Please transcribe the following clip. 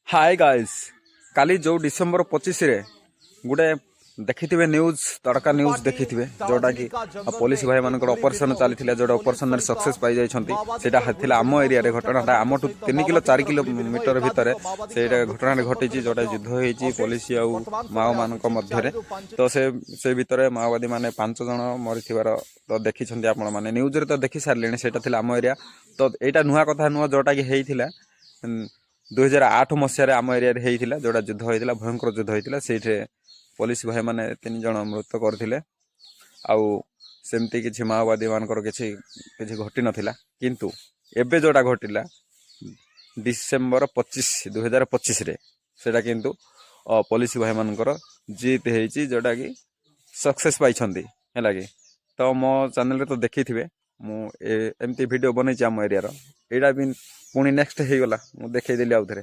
Hi guys काली जो December 25 रे गुटे देखिथिबे news तड़का news देखिथिबे जोटा कि पुलिस भाई मानकर ऑपरेशन चली जोटा ऑपरेशन रे सक्सेस पाई जाइछंती सेटा थिला आम एरिया रे घटनाटा आमठु 3 किलो 4 किलोमीटर भितर सेटा घटना घटिछि जोटा युद्ध होइछि पुलिस आ माओ मानक मध्य रे तो से भितर माओवादी माने 5 जण मरिथिबार तो देखिछंती आपण माने न्यूज रे तो देखि सारलेनी सेटा थिला आम एरिया तो एटा नुहा कथा नुहा जोटा कि हेइथिला 2008 मसीह आम एरिया होता जोड़ा युद्ध होता भयंकर युद्ध होता से पुलिस भाई मैंने 3 जन मृत्यु करते आमती किसी माओवादी मानकर किसी घटी नाला किंतु एबे जोड़ा घटला डिसेम्बर 25 2025 सेटा किंतु पुलिस भाई मानकर जीत होती जोटा कि सक्सेस पाई है कि तो मो चैनल तो देखी थे मुझे वीडियो बनई आम एरिया यहाँ भी पुणी नेक्स्ट हो गला मुझे देखदेली आउ थे।